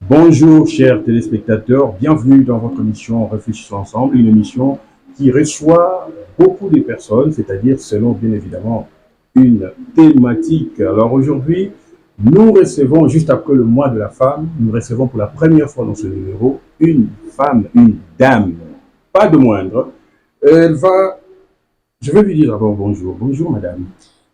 Bonjour chers téléspectateurs, bienvenue dans votre émission Réfléchissons ensemble, une émission qui reçoit beaucoup de personnes, c'est-à-dire selon bien évidemment une thématique. Alors aujourd'hui, nous recevons, juste après le mois de la femme, nous recevons pour la première fois dans ce numéro une femme, une dame, pas de moindre. Elle va, je vais lui dire d'abord bonjour. Bonjour madame.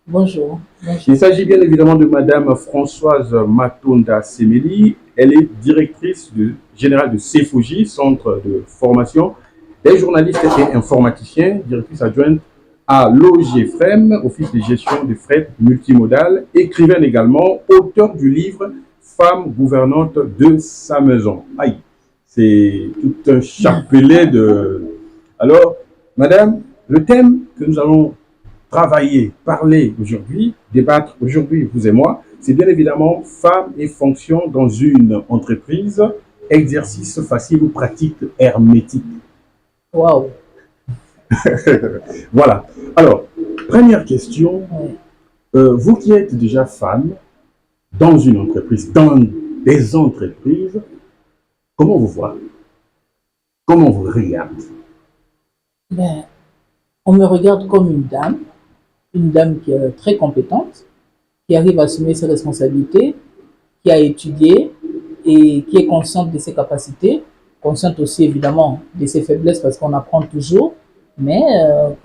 Bonjour. Il Bonjour. s'agit bien évidemment de Madame Françoise Matonda Semeli. Elle est directrice générale de CFOJ, Centre de formation des journalistes et informaticiens, directrice adjointe à l'OGFREM, Office de gestion des fret multimodal, écrivaine également, auteur du livre Femme gouvernante de sa maison. Aïe, c'est tout un chapelet de... Alors, Madame, le thème que nous allons travailler, parler aujourd'hui, débattre aujourd'hui, vous et moi, c'est bien évidemment femmes et fonctions dans une entreprise, exercice facile ou pratique hermétique. Waouh. Voilà. Alors, première question, Ouais. vous qui êtes déjà femme dans une entreprise, dans des entreprises, comment vous voyez? Comment vous regardez? Ben, on me regarde comme une dame qui est très compétente, qui arrive à assumer ses responsabilités, qui a étudié et qui est consciente de ses capacités, consciente aussi évidemment de ses faiblesses parce qu'on apprend toujours, mais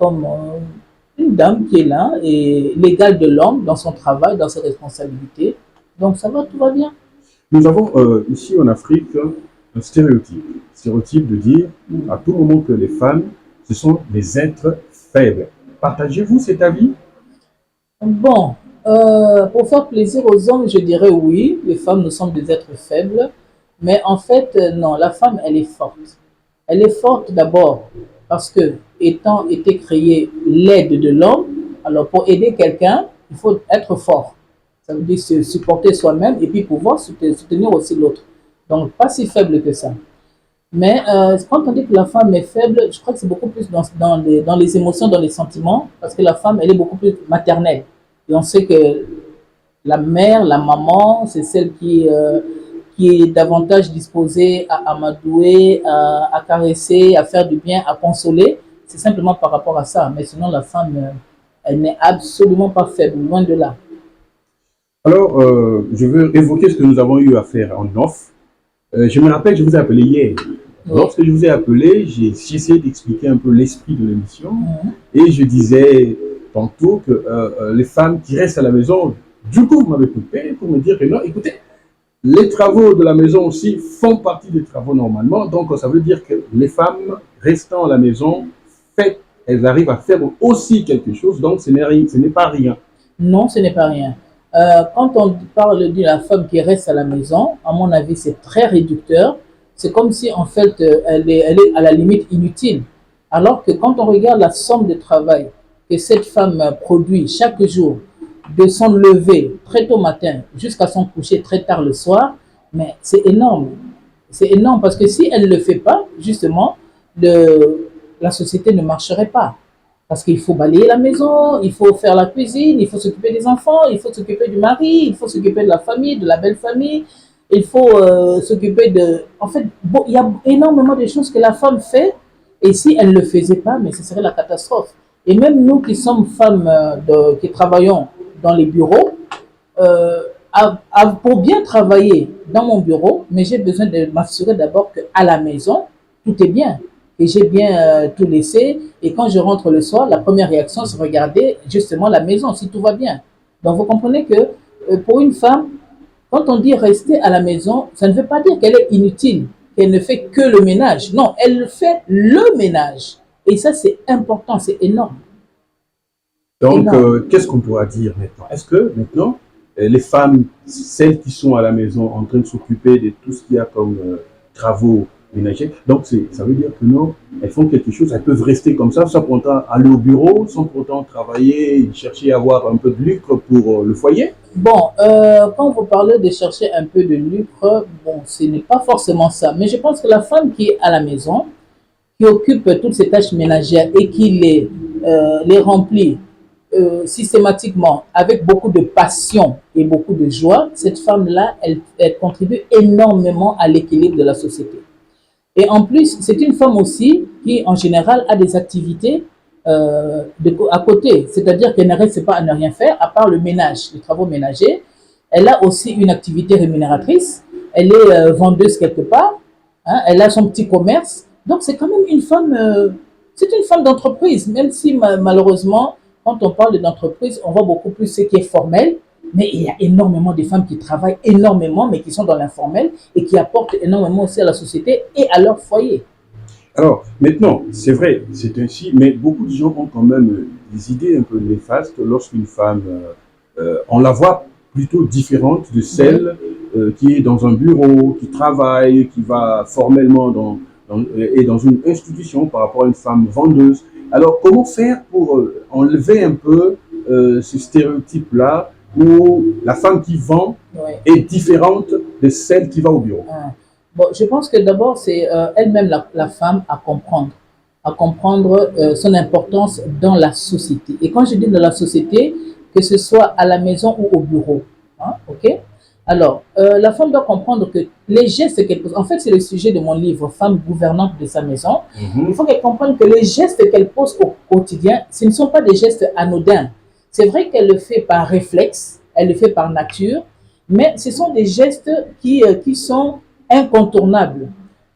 comme une dame qui est là et l'égale de l'homme dans son travail, dans ses responsabilités. Donc ça va, tout va bien. Nous avons ici en Afrique un stéréotype de dire à tout moment que les femmes, ce sont des êtres faibles. Partagez-vous cet avis? Bon, pour faire plaisir aux hommes, je dirais oui, les femmes, nous sommes des êtres faibles, mais en fait, non, la femme, elle est forte. Elle est forte d'abord parce que, étant été créée l'aide de l'homme, alors pour aider quelqu'un, il faut être fort. Ça veut dire se supporter soi-même et puis pouvoir soutenir aussi l'autre. Donc, pas si faible que ça. Mais quand on dit que la femme est faible, je crois que c'est beaucoup plus dans les émotions, dans les sentiments, parce que la femme, elle est beaucoup plus maternelle. Et on sait que la mère, la maman, c'est celle qui est davantage disposée à amadouer, à caresser, à faire du bien, à consoler. C'est simplement par rapport à ça. Mais sinon, la femme, elle n'est absolument pas faible, loin de là. Alors, je veux évoquer ce que nous avons eu à faire en off. Je me rappelle, je vous ai appelé hier. Oui. Lorsque je vous ai appelé, j'ai essayé d'expliquer un peu l'esprit de l'émission Mhm. et je disais tantôt que les femmes qui restent à la maison, du coup, vous m'avez coupé pour me dire que non, écoutez, les travaux de la maison aussi font partie des travaux normalement. Donc, ça veut dire que les femmes restant à la maison, elles arrivent à faire aussi quelque chose. Donc, ce n'est pas rien. Non, ce n'est pas rien. Quand on parle de la femme qui reste à la maison, à mon avis, c'est très réducteur. C'est comme si, en fait, elle est à la limite inutile. Alors que quand on regarde la somme de travail que cette femme produit chaque jour, de son lever très tôt matin jusqu'à son coucher très tard le soir, mais c'est énorme. C'est énorme parce que si elle ne le fait pas, justement, la société ne marcherait pas. Parce qu'il faut balayer la maison, il faut faire la cuisine, il faut s'occuper des enfants, il faut s'occuper du mari, il faut s'occuper de la famille, de la belle famille, il faut s'occuper de... En fait, bon, il y a énormément de choses que la femme fait, et si elle ne le faisait pas, mais ce serait la catastrophe. Et même nous qui sommes femmes, qui travaillons dans les bureaux, euh, pour bien travailler dans mon bureau, mais j'ai besoin de m'assurer d'abord qu'à la maison, tout est bien. Et j'ai bien tout laissé. Et quand je rentre le soir, la première réaction, c'est regarder justement la maison, si tout va bien. Donc vous comprenez que pour une femme, quand on dit rester à la maison, ça ne veut pas dire qu'elle est inutile, qu'elle ne fait que le ménage. Non, elle fait le ménage. Et ça, c'est important, c'est énorme. Donc, Énorme. qu'est-ce qu'on pourra dire maintenant? Est-ce que maintenant, les femmes, celles qui sont à la maison en train de s'occuper de tout ce qu'il y a comme travaux ménagers, donc ça veut dire que non, elles font quelque chose, elles peuvent rester comme ça, sans pour autant aller au bureau, sans pour autant travailler, chercher à avoir un peu de lucre pour le foyer. Bon, quand vous parlez de chercher un peu de lucre, bon, ce n'est pas forcément ça. Mais je pense que la femme qui est à la maison, qui occupe toutes ces tâches ménagères et qui les remplit systématiquement, avec beaucoup de passion et beaucoup de joie, cette femme-là, elle contribue énormément à l'équilibre de la société. Et en plus, c'est une femme aussi qui, en général, a des activités à côté. C'est-à-dire qu'elle ne reste pas à ne rien faire, à part le ménage, les travaux ménagers. Elle a aussi une activité rémunératrice. Elle est vendeuse quelque part. Hein, elle a son petit commerce. Donc, c'est quand même une femme... c'est une femme d'entreprise, même si malheureusement, quand on parle d'entreprise, on voit beaucoup plus ce qui est formel. Mais il y a énormément de femmes qui travaillent énormément, mais qui sont dans l'informel et qui apportent énormément aussi à la société et à leur foyer. Alors, maintenant, c'est vrai, c'est ainsi, mais beaucoup de gens ont quand même des idées un peu néfastes lorsqu'une femme, on la voit plutôt différente de celle qui est dans un bureau, qui travaille, qui va formellement et dans une institution par rapport à une femme vendeuse. Alors, comment faire pour enlever un peu ce stéréotype-là où la femme qui vend est différente de celle qui va au bureau? Bon, je pense que d'abord, c'est elle-même la femme à comprendre son importance dans la société. Et quand je dis dans la société, que ce soit à la maison ou au bureau. Hein, ok? Alors, la femme doit comprendre que les gestes qu'elle pose, en fait, c'est le sujet de mon livre, Femme gouvernante de sa maison. Il faut qu'elle comprenne que les gestes qu'elle pose au quotidien, ce ne sont pas des gestes anodins. C'est vrai qu'elle le fait par réflexe, elle le fait par nature, mais ce sont des gestes qui sont incontournables.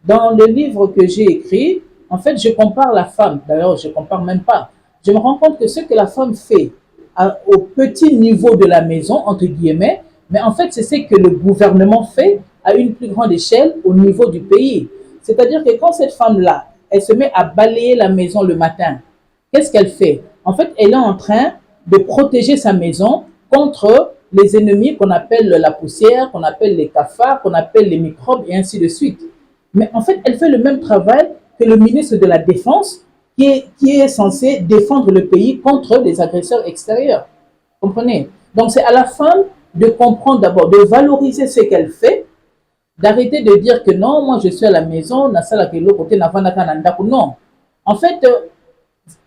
Dans le livre que j'ai écrit, en fait, je compare la femme, d'ailleurs, je ne compare même pas. Je me rends compte que ce que la femme fait au petit niveau de la maison, entre guillemets, mais en fait, c'est ce que le gouvernement fait à une plus grande échelle au niveau du pays. C'est-à-dire que quand cette femme-là, elle se met à balayer la maison le matin, qu'est-ce qu'elle fait? En fait, elle est en train de protéger sa maison contre les ennemis qu'on appelle la poussière, qu'on appelle les cafards, qu'on appelle les microbes et ainsi de suite. Mais en fait, elle fait le même travail que le ministre de la Défense qui est censé défendre le pays contre les agresseurs extérieurs. Vous comprenez? Donc, c'est à la femme de comprendre d'abord, de valoriser ce qu'elle fait, d'arrêter de dire que non, moi je suis à la maison, non. En fait,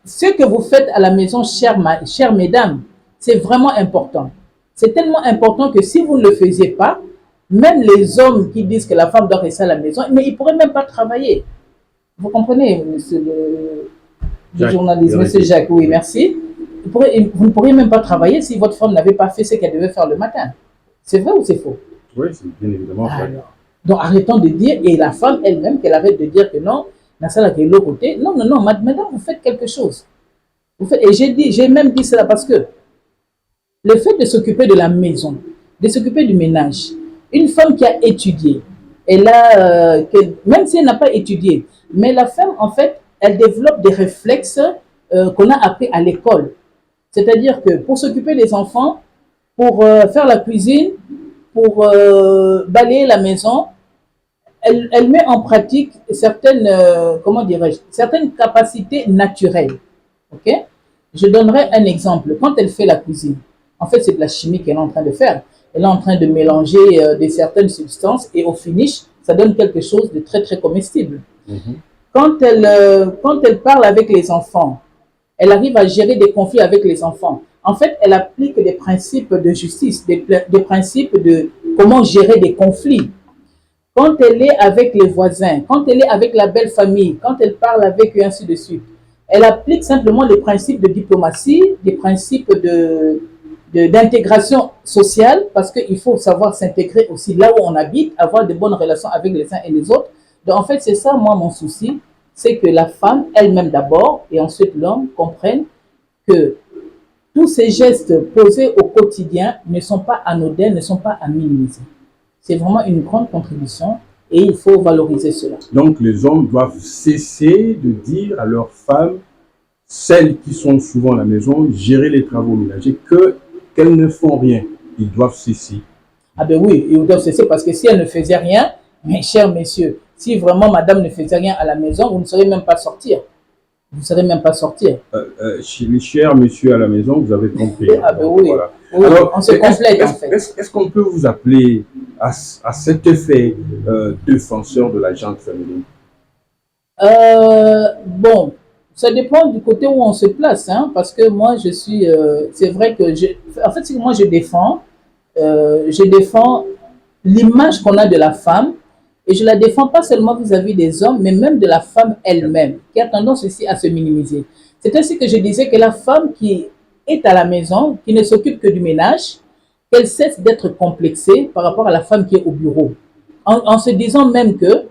ce que vous faites à la maison, chères mesdames, c'est vraiment important. C'est tellement important que si vous ne le faisiez pas, même les hommes qui disent que la femme doit rester à la maison, mais ils ne pourraient même pas travailler. Vous comprenez, monsieur le journaliste, monsieur Jacques, oui, merci. Vous ne pourriez même pas travailler si votre femme n'avait pas fait ce qu'elle devait faire le matin. C'est vrai ou c'est faux? Oui, c'est bien évidemment vrai. Donc arrêtons de dire, et la femme elle-même, qu'elle arrête de dire que non, l'autre côté. Non, non, non, madame, vous faites quelque chose. Et j'ai même dit cela parce que le fait de s'occuper de la maison, de s'occuper du ménage, une femme qui a étudié, même si elle n'a pas étudié, mais la femme, en fait, elle développe des réflexes qu'on a appris à l'école. C'est-à-dire que pour s'occuper des enfants, pour faire la cuisine, pour balayer la maison, elle met en pratique certaines, comment dirais-je, certaines capacités naturelles. Ok? Je donnerai un exemple. Quand elle fait la cuisine, en fait, c'est de la chimie qu'elle est en train de faire. Elle est en train de mélanger certaines substances et au finish, ça donne quelque chose de très, très comestible. Quand elle parle avec les enfants, elle arrive à gérer des conflits avec les enfants. En fait, elle applique des principes de justice, des principes de comment gérer des conflits. Quand elle est avec les voisins, quand elle est avec la belle famille, quand elle parle avec eux, ainsi de suite, elle applique simplement les principes de diplomatie, des principes d'intégration sociale, parce qu'il faut savoir s'intégrer aussi là où on habite, avoir de bonnes relations avec les uns et les autres. Donc, en fait, c'est ça, moi, mon souci, c'est que la femme, elle-même d'abord, et ensuite l'homme, comprennent que tous ces gestes posés au quotidien ne sont pas anodins, ne sont pas à minimiser. C'est vraiment une grande contribution et il faut valoriser cela. Donc, les hommes doivent cesser de dire à leurs femmes, celles qui sont souvent à la maison, gérer les travaux ménagers, qu'elles ne font rien. Ils doivent cesser. Ah ben oui, ils doivent cesser parce que si elles ne faisaient rien, mes chers messieurs, si vraiment madame ne faisait rien à la maison, vous ne saurez même pas sortir. Vous ne saurez même pas sortir. Chers messieurs à la maison, vous avez compris. Ah ben oui. Voilà. Oui, alors, on se complète en fait. Est-ce qu'on peut vous appeler à cet effet défenseur de la gente féminine? Bon, Ça dépend du côté où on se place, hein, parce que moi, je suis, c'est vrai que en fait, c'est que moi, je défends l'image qu'on a de la femme, et je la défends pas seulement vis-à-vis des hommes, mais même de la femme elle-même, qui a tendance aussi à se minimiser. C'est ainsi que je disais que la femme qui est à la maison, qui ne s'occupe que du ménage, qu'elle cesse d'être complexée par rapport à la femme qui est au bureau, en se disant même que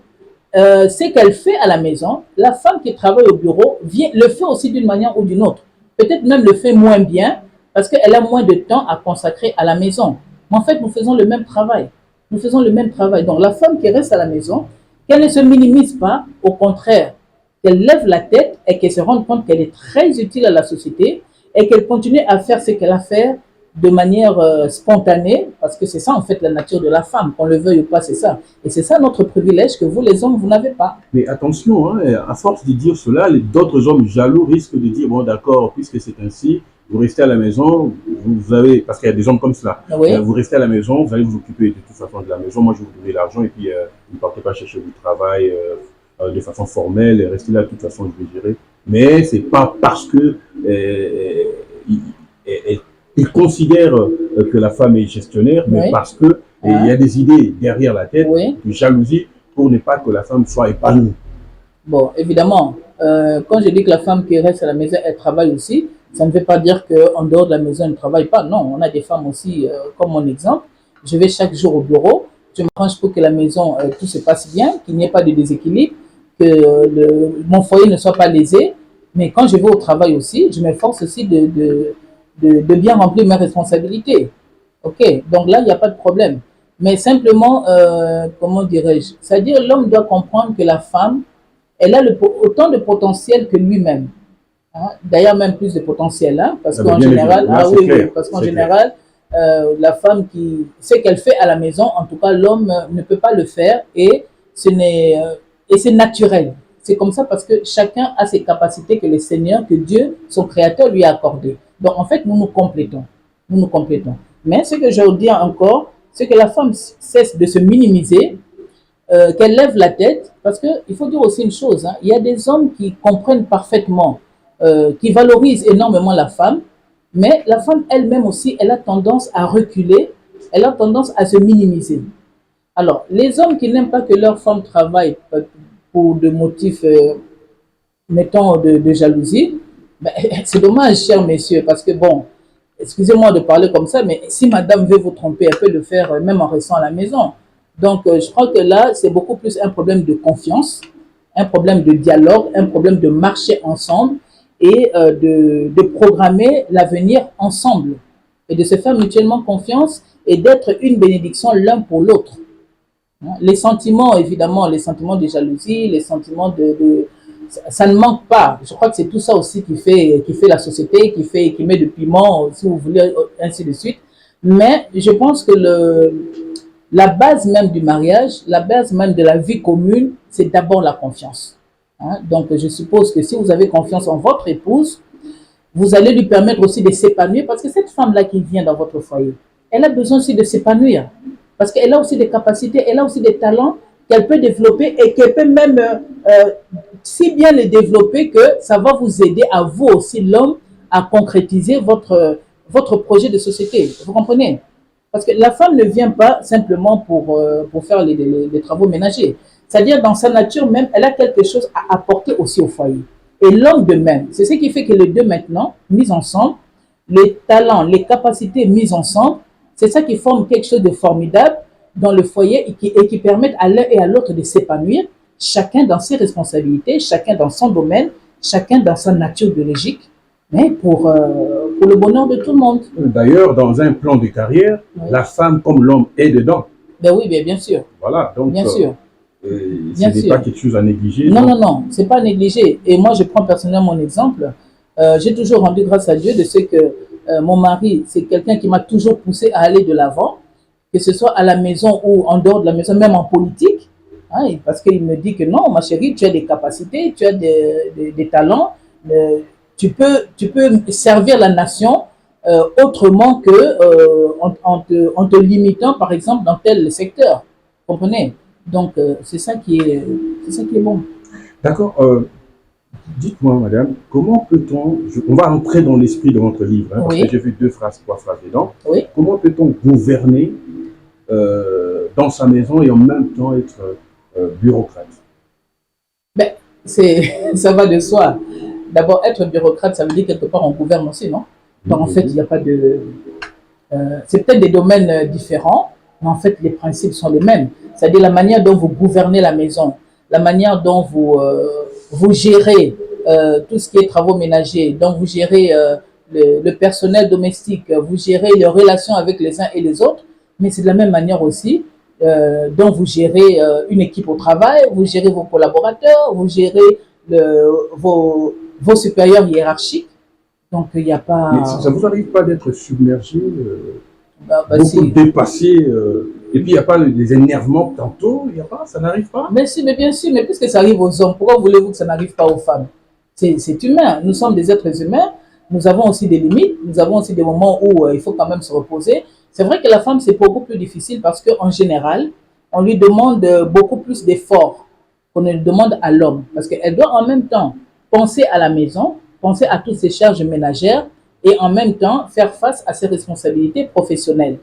ce qu'elle fait à la maison, la femme qui travaille au bureau le fait aussi d'une manière ou d'une autre. Peut-être même le fait moins bien parce qu'elle a moins de temps à consacrer à la maison. Mais en fait, nous faisons le même travail. Nous faisons le même travail. Donc la femme qui reste à la maison, qu'elle ne se minimise pas, au contraire, qu'elle lève la tête et qu'elle se rende compte qu'elle est très utile à la société et qu'elle continue à faire ce qu'elle a à faire de manière spontanée, parce que c'est ça en fait la nature de la femme, qu'on le veuille ou pas, c'est ça. Et c'est ça notre privilège que vous les hommes, vous n'avez pas. Mais attention, hein, à force de dire cela, d'autres hommes jaloux risquent de dire, bon d'accord, puisque c'est ainsi, vous restez à la maison, vous avez, parce qu'il y a des hommes comme cela, Oui. Vous restez à la maison, vous allez vous occuper de toute façon de la maison, moi je vais vous donner l'argent et puis vous ne partez pas chercher du travail de façon formelle, et restez là de toute façon, je vais gérer. Mais c'est pas parce que il considère que la femme est gestionnaire, mais Oui. parce que il y a des idées derrière la tête, Oui. de jalousie, pour ne pas que la femme soit épanouie. Bon, évidemment, quand je dis que la femme qui reste à la maison, elle travaille aussi, ça ne veut pas dire qu'en dehors de la maison, elle ne travaille pas. Non, on a des femmes aussi, comme mon exemple. Je vais chaque jour au bureau, je m'arrange pour que la maison, tout se passe bien, qu'il n'y ait pas de déséquilibre, que mon foyer ne soit pas lésé. Mais quand je vais au travail aussi, je m'efforce aussi de bien remplir mes responsabilités. OK, donc là, il n'y a pas de problème. Mais simplement, comment dirais-je? C'est-à-dire, l'homme doit comprendre que la femme, elle a autant de potentiel que lui-même. Hein? D'ailleurs, même plus de potentiel, hein? Parce qu'en général, là, oui, clair, oui, parce qu'en général, la femme qui, ce qu'elle fait à la maison, en tout cas, l'homme ne peut pas le faire et et c'est naturel. C'est comme ça parce que chacun a ses capacités que le Seigneur, que Dieu, son Créateur, lui a accordées. Donc, en fait, nous nous complétons. Nous nous complétons. Mais ce que je veux dire encore, c'est que la femme cesse de se minimiser, qu'elle lève la tête, parce qu'il faut dire aussi une chose, hein, il y a des hommes qui comprennent parfaitement, qui valorisent énormément la femme, mais la femme elle-même aussi, elle a tendance à reculer, elle a tendance à se minimiser. Alors, les hommes qui n'aiment pas que leur femme travaille pour des motifs, mettons, de jalousie, ben, c'est dommage, chers messieurs, parce que bon, excusez-moi de parler comme ça, mais si madame veut vous tromper, elle peut le faire même en restant à la maison. Donc, je crois que là, c'est beaucoup plus un problème de confiance, un problème de dialogue, un problème de marcher ensemble et de programmer l'avenir ensemble et de se faire mutuellement confiance et d'être une bénédiction l'un pour l'autre. Les sentiments, évidemment, les sentiments de jalousie, les sentiments ça ne manque pas. Je crois que c'est tout ça aussi qui fait la société, qui met du piment, si vous voulez, ainsi de suite. Mais je pense que la base même du mariage, la base même de la vie commune, c'est d'abord la confiance. Hein? Donc, je suppose que si vous avez confiance en votre épouse, vous allez lui permettre aussi de s'épanouir parce que cette femme-là qui vient dans votre foyer, elle a besoin aussi de s'épanouir parce qu'elle a aussi des capacités, elle a aussi des talents qu'elle peut développer et qu'elle peut même si bien les développer que ça va vous aider à vous aussi, l'homme, à concrétiser votre projet de société. Vous comprenez? Parce que la femme ne vient pas simplement pour faire les travaux ménagers. C'est-à-dire, dans sa nature même, elle a quelque chose à apporter aussi au foyer. Et l'homme de même. C'est ce qui fait que les deux maintenant, mis ensemble, les talents, les capacités mises ensemble, c'est ça qui forme quelque chose de formidable dans le foyer et qui permettent à l'un et à l'autre de s'épanouir, chacun dans ses responsabilités, chacun dans son domaine, chacun dans sa nature biologique, mais pour le bonheur de tout le monde. D'ailleurs, dans un plan de carrière, oui, la femme comme l'homme est dedans. Ben oui, bien sûr. Voilà, donc bien sûr. Ce n'est pas quelque chose à négliger. Non, non, non, c'est pas à négliger. Et moi, je prends personnellement mon exemple. J'ai toujours rendu grâce à Dieu de ce que mon mari, c'est quelqu'un qui m'a toujours poussé à aller de l'avant, que ce soit à la maison ou en dehors de la maison, même en politique. Hein, parce qu'il me dit que non, ma chérie, tu as des capacités, tu as des talents, tu peux servir la nation autrement que en te limitant, par exemple, dans tel secteur. Vous comprenez? Donc, c'est ça qui est bon. D'accord. Dites-moi, madame, comment peut-on, on va entrer dans l'esprit de votre livre, hein, parce que Oui, j'ai vu deux phrases, trois phrases dedans. oui. Comment peut-on gouverner dans sa maison et en même temps être bureaucrate? Ben, ça va de soi. D'abord, être bureaucrate, ça veut dire quelque part on gouverne aussi, non? Donc en fait, il n'y a pas de. C'est peut-être des domaines différents, mais en fait, les principes sont les mêmes. C'est-à-dire la manière dont vous gouvernez la maison, la manière dont vous gérez tout ce qui est travaux ménagers, dont vous gérez le personnel domestique, vous gérez les relations avec les uns et les autres, mais c'est de la même manière aussi dont vous gérez une équipe au travail, vous gérez vos collaborateurs, vous gérez vos supérieurs hiérarchiques. Donc, il n'y a Mais pas. ça ne vous arrive pas d'être submergé, beaucoup Si. dépassé, et puis il n'y a pas des énervements tantôt, il n'y a pas, ça n'arrive pas? Mais si, mais bien sûr, mais puisque ça arrive aux hommes, pourquoi voulez-vous que ça n'arrive pas aux femmes? C'est humain, nous sommes des êtres humains, nous avons aussi des limites, nous avons aussi des moments où il faut quand même se reposer. C'est vrai que la femme, c'est beaucoup plus difficile parce qu'en général, on lui demande beaucoup plus d'efforts qu'on ne demande à l'homme. Parce qu'elle doit en même temps penser à la maison, penser à toutes ses charges ménagères et en même temps faire face à ses responsabilités professionnelles.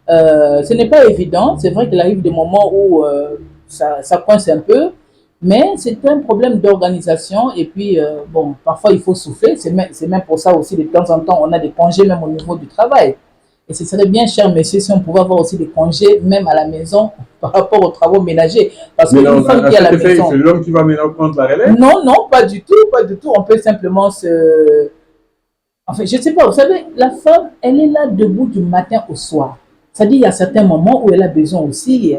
Ce n'est pas évident. C'est vrai qu'il arrive des moments où ça coince un peu, mais c'est un problème d'organisation. Et puis, bon, parfois il faut souffler. C'est même pour ça aussi, de temps en temps, on a des congés même au niveau du travail. Et ce serait bien, cher messieurs, si on pouvait avoir aussi des congés, même à la maison, par rapport aux travaux ménagers. Parce Mais qu'une non, femme à qui est à cet la effet, maison. c'est l'homme qui va maintenant prendre la relève? Non, non, pas du tout, pas du tout. On peut simplement se. Enfin, je ne sais pas, vous savez, la femme, elle est là debout du matin au soir. C'est-à-dire, il y a certains moments où elle a besoin aussi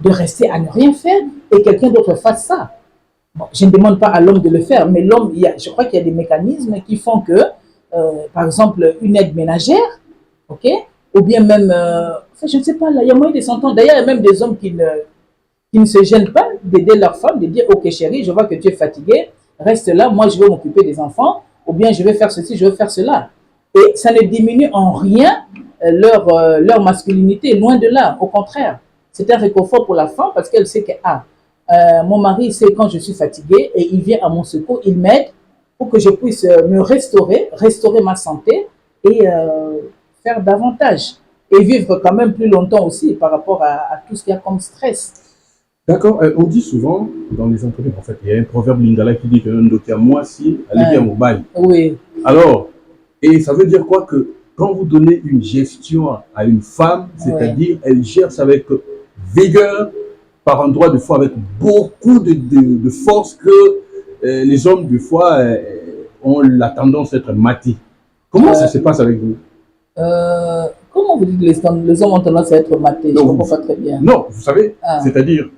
de rester à ne rien faire et quelqu'un d'autre fasse ça. Bon, je ne demande pas à l'homme de le faire, mais l'homme, je crois qu'il y a des mécanismes qui font que, par exemple, une aide ménagère, ok, ou bien même, enfin, je ne sais pas, là, il y a moyen de s'entendre. D'ailleurs, il y a même des hommes qui ne se gênent pas d'aider leur femme, de dire, ok chérie, je vois que tu es fatiguée, reste là, moi je vais m'occuper des enfants, ou bien je vais faire ceci, je vais faire cela. Et ça ne diminue en rien leur masculinité, loin de là, au contraire. C'est un réconfort pour la femme parce qu'elle sait que, ah, mon mari sait quand je suis fatiguée et il vient à mon secours, il m'aide pour que je puisse me restaurer ma santé et faire davantage. Et vivre quand même plus longtemps aussi par rapport à tout ce qu'il y a comme stress. D'accord, on dit souvent dans les entreprises, en fait, il y a un proverbe lingala qui dit que un moi si, allez bien au bail. Oui. Alors, et ça veut dire quoi? Que quand vous donnez une gestion à une femme, c'est-à-dire elle gère ça avec vigueur, par endroit, des fois avec beaucoup de force que les hommes, des fois, ont la tendance à être matés. Comment ça se passe avec vous? Comment vous dites les hommes ont tendance à être matés? Je ne comprends pas très bien. Non, vous savez, c'est-à-dire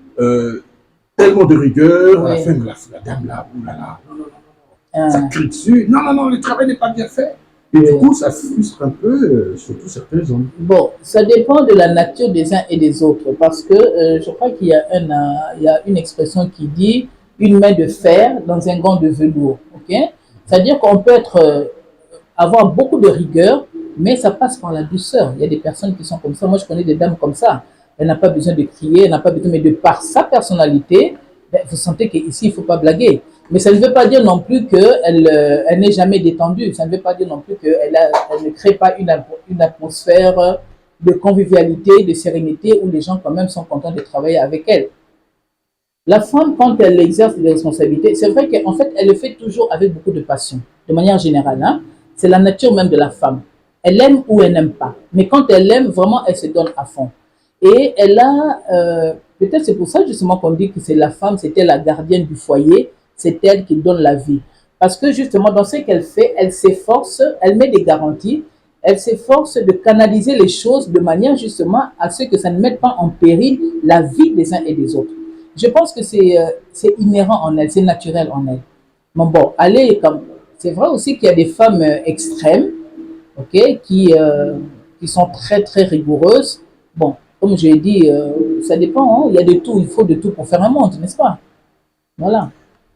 tellement de rigueur, à la fin de la dame là, oulala, ça crie dessus, non, non, non, le travail n'est pas bien fait. Et du coup, ça frustre un peu, surtout certains hommes. Bon, ça dépend de la nature des uns et des autres, parce que je crois qu'il y a il y a une expression qui dit une main de fer dans un gant de velours. Ok? C'est-à-dire qu'on peut avoir beaucoup de rigueur, mais ça passe par la douceur. Il y a des personnes qui sont comme ça. Moi, je connais des dames comme ça. Elle n'a pas besoin de crier, elle n'a pas besoin, mais de par sa personnalité, ben, vous sentez qu'ici, il ne faut pas blaguer. Mais ça ne veut pas dire non plus qu'elle n'est jamais détendue. Ça ne veut pas dire non plus qu'elle ne crée pas une atmosphère de convivialité, de sérénité, où les gens quand même sont contents de travailler avec elle. La femme, quand elle exerce des responsabilités, c'est vrai qu'en fait, elle le fait toujours avec beaucoup de passion, de manière générale. Hein? C'est la nature même de la femme. Elle aime ou elle n'aime pas. Mais quand elle aime, vraiment, elle se donne à fond. Et elle a, peut-être c'est pour ça justement qu'on dit que c'est la femme, c'était la gardienne du foyer, c'est elle qui donne la vie. Parce que justement, dans ce qu'elle fait, elle s'efforce, elle met des garanties, elle s'efforce de canaliser les choses de manière justement à ce que ça ne mette pas en péril la vie des uns et des autres. Je pense que c'est inhérent en elle, c'est naturel en elle. Mais bon, allez, c'est vrai aussi qu'il y a des femmes extrêmes, ok, qui sont très très rigoureuses. Bon, comme je l'ai dit, ça dépend, hein, il y a de tout, il faut de tout pour faire un monde, n'est-ce pas? Voilà.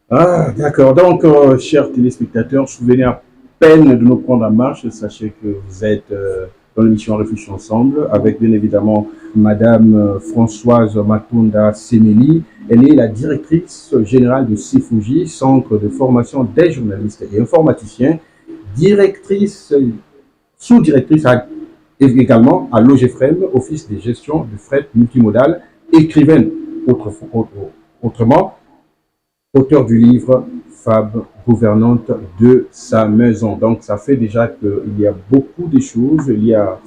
Ah, d'accord. Donc, chers téléspectateurs, souvenez à peine de nous prendre en marche. Sachez que vous êtes dans l'émission Réfléchissons ensemble avec bien évidemment Madame Françoise Matunda Semeli Elle est la directrice générale de CFOJ, Centre de formation des journalistes et informaticiens, directrice, sous-directrice également à l'OGFREM, Office de gestion de fret multimodal, écrivaine autrement, auteur du livre Fab, gouvernante de sa maison. Donc ça fait déjà qu'il y a beaucoup de choses, il y a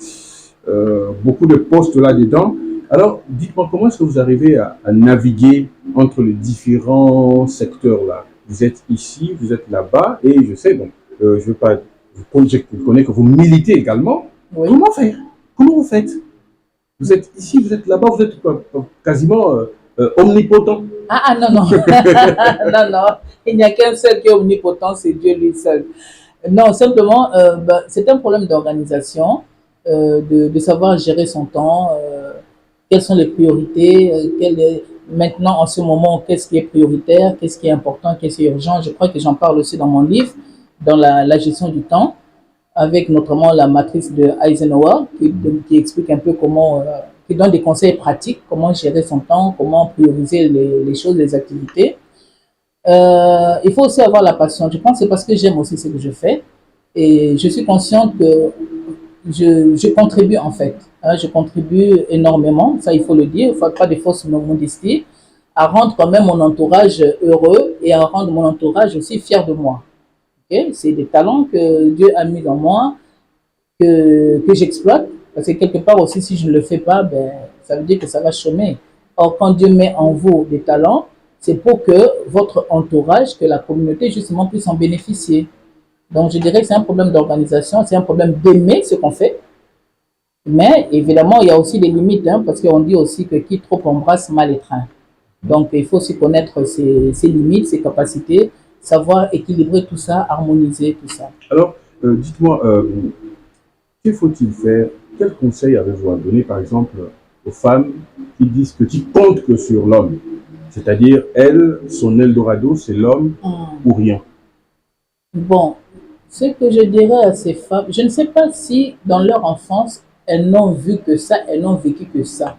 beaucoup de postes là-dedans. Alors, dites-moi, comment est-ce que vous arrivez à naviguer entre les différents secteurs là? Vous êtes ici, vous êtes là-bas, et je sais, donc, je ne veux pas, je connais que vous militez également. Oui. Comment faire? Comment vous faites? Vous êtes ici, vous êtes là-bas, vous êtes quasiment omnipotent. Ah non, non. Non, non. Il n'y a qu'un seul qui est omnipotent, c'est Dieu lui seul. Non, simplement, c'est un problème d'organisation, de savoir gérer son temps, quelles sont les priorités, maintenant en ce moment, qu'est-ce qui est prioritaire, qu'est-ce qui est important, qu'est-ce qui est urgent. Je crois que j'en parle aussi dans mon livre, dans la gestion du temps, avec notamment la matrice de Eisenhower, qui explique un peu comment, qui donne des conseils pratiques, comment gérer son temps, comment prioriser les choses, les activités. Il faut aussi avoir la passion. Je pense que c'est parce que j'aime aussi ce que je fais. Et je suis consciente que je contribue en fait. Hein, je contribue énormément, ça il faut le dire, il ne faut pas de fausses modesties, à rendre quand même mon entourage heureux et à rendre mon entourage aussi fier de moi. Okay? C'est des talents que Dieu a mis dans moi, que j'exploite, parce que quelque part aussi si je ne le fais pas, ben, ça veut dire que ça va chômer. Or quand Dieu met en vous des talents, c'est pour que votre entourage, que la communauté justement puisse en bénéficier. Donc je dirais que c'est un problème d'organisation, c'est un problème d'aimer ce qu'on fait. Mais évidemment, il y a aussi des limites, hein, parce qu'on dit aussi que qui trop embrasse mal étreint. Donc il faut aussi connaître ses limites, ses capacités, savoir équilibrer tout ça, harmoniser tout ça. Alors, dites-moi, que faut-il faire? Quel conseil avez-vous à donner, par exemple, aux femmes qui disent qui comptent que sur l'homme? C'est-à-dire, elle, son Eldorado, c'est l'homme ou rien. Bon, ce que je dirais à ces femmes, je ne sais pas si dans leur enfance, elles n'ont vu que ça, elles n'ont vécu que ça.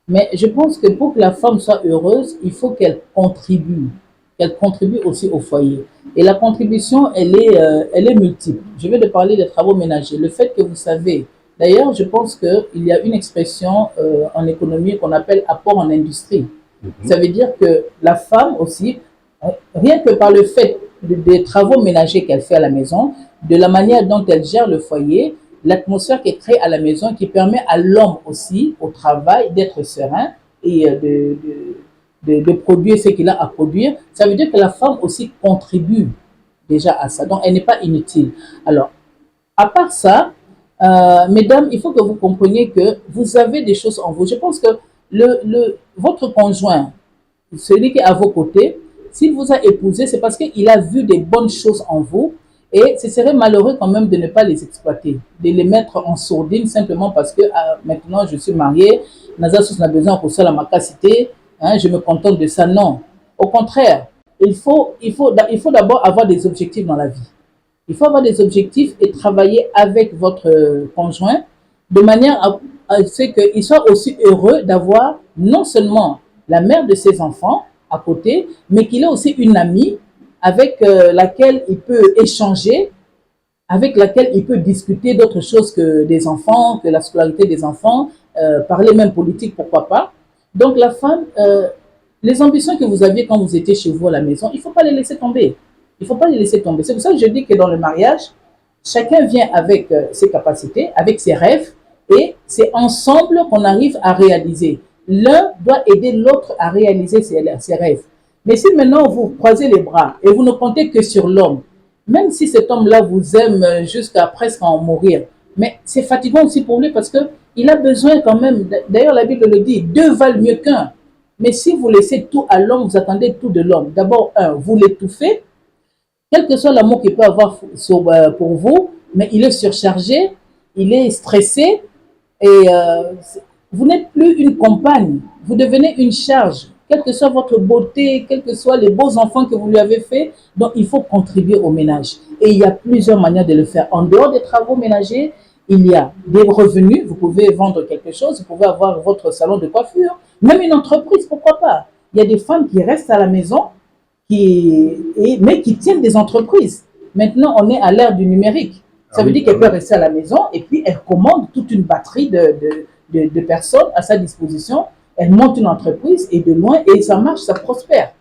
Mais je pense que pour que la femme soit heureuse, il faut qu'elle contribue aussi au foyer. Et la contribution, elle est multiple. Je vais te parler des travaux ménagers. Le fait que vous savez, d'ailleurs, je pense qu'il y a une expression en économie qu'on appelle apport en industrie. Ça veut dire que la femme aussi, rien que par le fait des travaux ménagers qu'elle fait à la maison, de la manière dont elle gère le foyer, l'atmosphère qui est créée à la maison, qui permet à l'homme aussi, au travail, d'être serein et de produire ce qu'il a à produire, ça veut dire que la femme aussi contribue déjà à ça. Donc, elle n'est pas inutile. Alors, à part ça, mesdames, il faut que vous compreniez que vous avez des choses en vous. Je pense que votre conjoint, celui qui est à vos côtés, s'il vous a épousé, c'est parce qu'il a vu des bonnes choses en vous et ce serait malheureux quand même de ne pas les exploiter, de les mettre en sourdine simplement parce que maintenant je suis mariée, Nazasus n'a besoin pour ça la macacité, hein, je me contente de ça. Non, au contraire, il faut d'abord avoir des objectifs dans la vie. Il faut avoir des objectifs et travailler avec votre conjoint de manière à ce qu'il soit aussi heureux d'avoir non seulement la mère de ses enfants à côté, mais qu'il ait aussi une amie avec laquelle il peut échanger, avec laquelle il peut discuter d'autres choses que des enfants, que la scolarité des enfants, parler même politique, pourquoi pas. Donc la femme, les ambitions que vous aviez quand vous étiez chez vous à la maison, il ne faut pas les laisser tomber. Il ne faut pas les laisser tomber. C'est pour ça que je dis que dans le mariage, chacun vient avec ses capacités, avec ses rêves, et c'est ensemble qu'on arrive à réaliser. L'un doit aider l'autre à réaliser ses rêves. Mais si maintenant vous croisez les bras et vous ne comptez que sur l'homme, même si cet homme-là vous aime jusqu'à presque en mourir, mais c'est fatigant aussi pour lui parce qu'il a besoin quand même, d'ailleurs la Bible le dit, deux valent mieux qu'un. Mais si vous laissez tout à l'homme, vous attendez tout de l'homme. D'abord, vous l'étouffez, quel que soit l'amour qu'il peut avoir pour vous, mais il est surchargé, il est stressé et vous n'êtes plus une compagne, vous devenez une charge. Quelle que soit votre beauté, quels que soient les beaux enfants que vous lui avez faits, donc il faut contribuer au ménage. Et il y a plusieurs manières de le faire. En dehors des travaux ménagers, il y a des revenus, vous pouvez vendre quelque chose, vous pouvez avoir votre salon de coiffure, même une entreprise, pourquoi pas. Il y a des femmes qui restent à la maison, mais qui tiennent des entreprises. Maintenant, on est à l'ère du numérique. Ça veut dire qu'elle peut rester à la maison et puis elle commande toute une batterie de personnes à sa disposition. Elle monte une entreprise et de loin, et ça marche, ça prospère.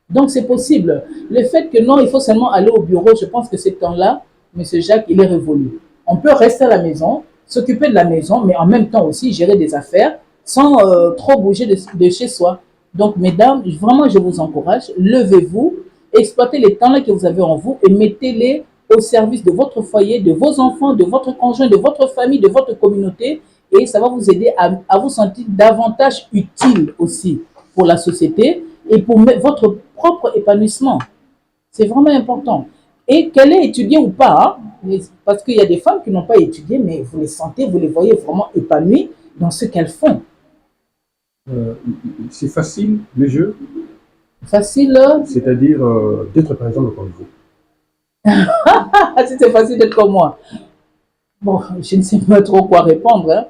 Donc, c'est possible. Le fait que non, il faut seulement aller au bureau, je pense que ce temps-là, M. Jacques, il est révolu. On peut rester à la maison, s'occuper de la maison, mais en même temps aussi gérer des affaires sans trop bouger de chez soi. Donc, mesdames, vraiment, je vous encourage, levez-vous, exploitez les temps-là que vous avez en vous et mettez-les au service de votre foyer, de vos enfants, de votre conjoint, de votre famille, de votre communauté, et ça va vous aider à vous sentir davantage utile aussi pour la société et pour votre propre épanouissement. C'est vraiment important. Et qu'elle ait étudié ou pas, hein, parce qu'il y a des femmes qui n'ont pas étudié, mais vous les sentez, vous les voyez vraiment épanouies dans ce qu'elles font. C'est facile, le jeu? Facile. C'est-à-dire d'être par exemple comme vous. Si c'est facile d'être comme moi. Bon, je ne sais pas trop quoi répondre. Hein.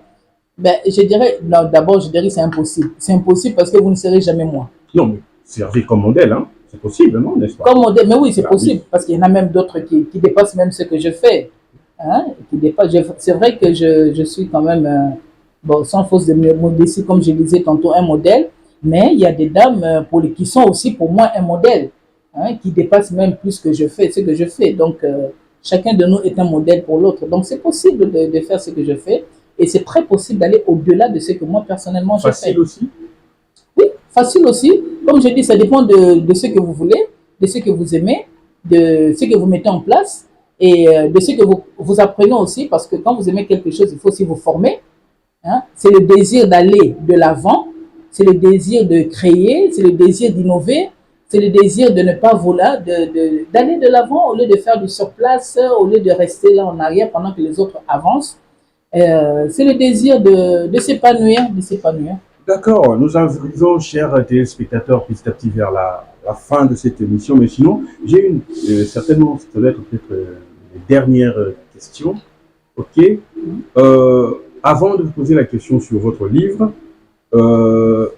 Ben, je dirais, d'abord, je dirais que c'est impossible. C'est impossible parce que vous ne serez jamais moi. Non, mais servir comme modèle, hein. C'est possible, non, n'est-ce pas? Comme modèle, mais oui, c'est possible, oui. Parce qu'il y en a même d'autres qui dépassent même ce que je fais. Hein, c'est vrai que je suis quand même, bon, sans fausse de modestie, comme je disais tantôt, un modèle, mais il y a des dames qui sont aussi pour moi un modèle, hein, qui dépassent même plus que je fais, ce que je fais. Donc, chacun de nous est un modèle pour l'autre. Donc, c'est possible de faire ce que je fais et c'est très possible d'aller au-delà de ce que moi, personnellement, je fais. Facile aussi? Oui, facile aussi. Comme je dis, ça dépend de ce que vous voulez, de ce que vous aimez, de ce que vous mettez en place et de ce que vous apprenez aussi, parce que quand vous aimez quelque chose, il faut aussi vous former. Hein? C'est le désir d'aller de l'avant, c'est le désir de créer, c'est le désir d'innover, c'est le désir de ne pas vouloir, d'aller de l'avant au lieu de faire du surplace, au lieu de rester là en arrière pendant que les autres avancent. C'est le désir de s'épanouir, de s'épanouir. D'accord, nous arrivons, chers téléspectateurs, petit à petit vers la fin de cette émission, mais sinon, j'ai certainement, ça doit être peut-être les dernières questions. Ok. Avant de vous poser la question sur votre livre, peu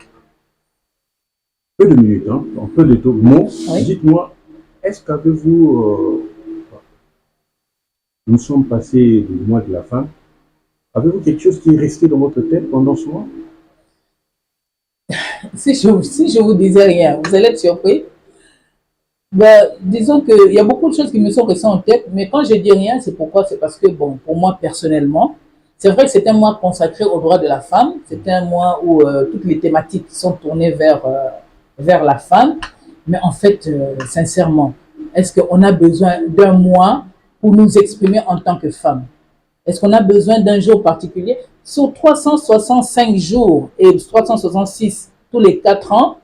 de minutes, hein, en peu de mots, oui. Dites-moi, est-ce qu'avez-vous, nous sommes passés du mois de la femme, avez-vous quelque chose qui est resté dans votre tête pendant ce mois? Si je vous disais rien, vous allez être surpris. Ben, disons qu'il y a beaucoup de choses qui me sont restées en tête, mais quand je dis rien, c'est pourquoi? C'est parce que, bon, pour moi, personnellement, c'est vrai que c'est un mois consacré aux droits de la femme. C'est un mois où toutes les thématiques sont tournées vers la femme. Mais en fait, sincèrement, est-ce qu'on a besoin d'un mois pour nous exprimer en tant que femme? Est-ce qu'on a besoin d'un jour particulier? Sur 365 jours et 366 tous les 4 ans,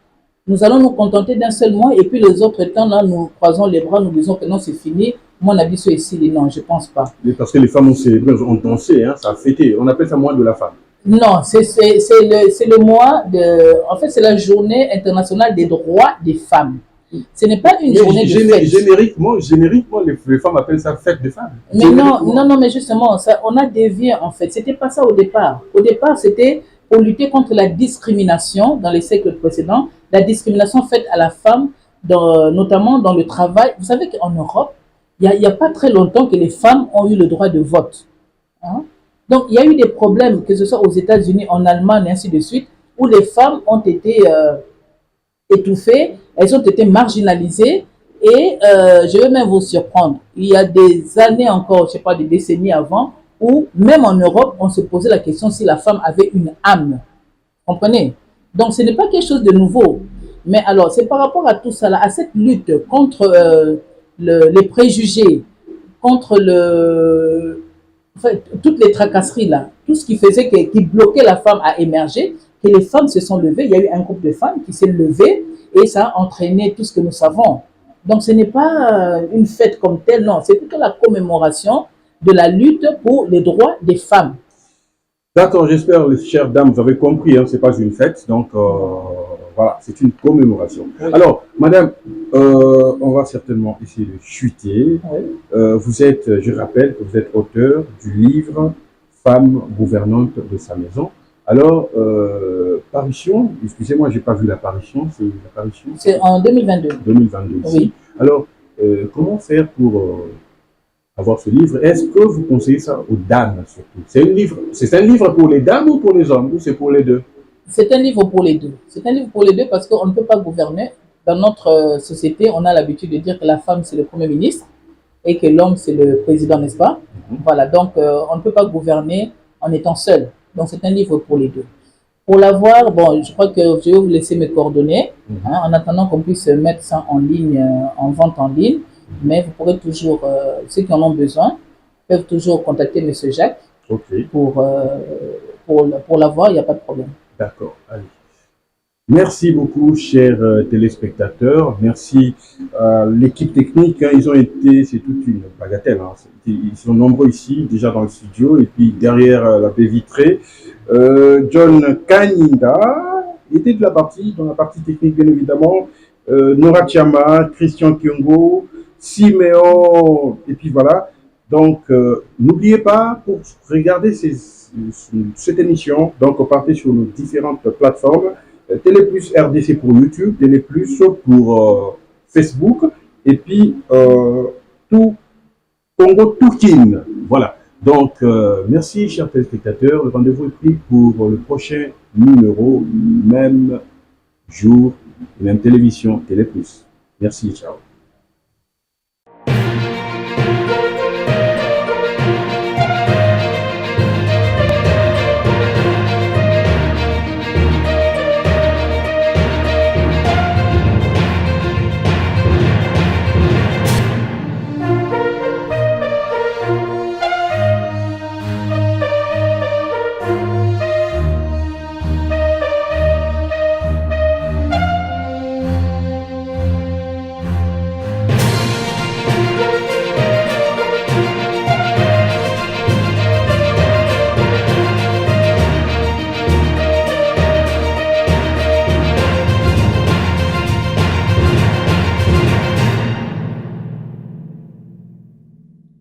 nous allons nous contenter d'un seul mois et puis les autres temps, là, nous croisons les bras, nous disons que non, c'est fini. Moi, on a dit ça ici, non, je ne pense pas. Mais parce que les femmes ont célébré, ont dansé, hein, ça a fêté. On appelle ça mois de la femme. Non, c'est le mois de... En fait, c'est la journée internationale des droits des femmes. Ce n'est pas une journée de fête. Génériquement, les femmes appellent ça fête des femmes. Mais non, mais justement, ça, on a dévié en fait. C'était pas ça au départ. Au départ, c'était pour lutter contre la discrimination dans les siècles précédents, la discrimination faite à la femme, notamment dans le travail. Vous savez qu'en Europe, il n'y a pas très longtemps que les femmes ont eu le droit de vote. Hein? Donc, il y a eu des problèmes, que ce soit aux États-Unis, en Allemagne, et ainsi de suite, où les femmes ont été étouffées, elles ont été marginalisées. Et je vais même vous surprendre. Il y a des années encore, je ne sais pas, des décennies avant, où même en Europe, on se posait la question si la femme avait une âme. Vous comprenez? Donc, ce n'est pas quelque chose de nouveau. Mais alors, c'est par rapport à tout ça, là, à cette lutte contre les préjugés, contre toutes les tracasseries, là, tout ce qui faisait, qui bloquait la femme à émerger, que les femmes se sont levées. Il y a eu un groupe de femmes qui s'est levé et ça a entraîné tout ce que nous savons. Donc, ce n'est pas une fête comme telle, non. C'est plutôt la commémoration de la lutte pour les droits des femmes. D'accord, j'espère, les chères dames, vous avez compris, hein, ce n'est pas une fête. Donc, voilà, c'est une commémoration. Oui. Alors, madame, on va certainement essayer de chuter. Oui. Vous êtes, je rappelle que vous êtes auteur du livre « Femme gouvernante de sa maison ». Alors, parution, excusez-moi, j'ai pas vu l'apparition, c'est l'apparition C'est en 2022. 2022 ici. Oui. Alors, comment faire pour avoir ce livre? Est-ce que vous conseillez ça aux dames surtout? C'est un livre pour les dames ou pour les hommes, ou c'est pour les deux? C'est un livre pour les deux. C'est un livre pour les deux parce qu'on ne peut pas gouverner. Dans notre société, on a l'habitude de dire que la femme, c'est le premier ministre et que l'homme, c'est le président, n'est-ce pas? Voilà, donc on ne peut pas gouverner en étant seul. Donc c'est un livre pour les deux. Pour l'avoir, bon, je crois que je vais vous laisser mes coordonnées, en attendant qu'on puisse mettre ça en ligne, en vente en ligne. Mais vous pourrez toujours, ceux qui en ont besoin, peuvent toujours contacter M. Jacques pour l'avoir, il n'y a pas de problème. D'accord, allez. Merci beaucoup, chers téléspectateurs. Merci à l'équipe technique. Hein, ils ont été, c'est toute une bagatelle. Hein. Ils sont nombreux ici, déjà dans le studio, et puis derrière la baie vitrée. John Kanyinda était dans la partie technique, bien évidemment. Nora Chama, Christian Kyongo, Siméon, et puis voilà. Donc, n'oubliez pas, pour regarder cette émission, donc partez sur nos différentes plateformes. Téléplus RDC pour YouTube, Téléplus pour Facebook, et puis tout Congo Toukin. Voilà. Donc, merci, chers téléspectateurs. Le rendez-vous est pris pour le prochain numéro, même jour, même télévision, Téléplus. Merci, ciao.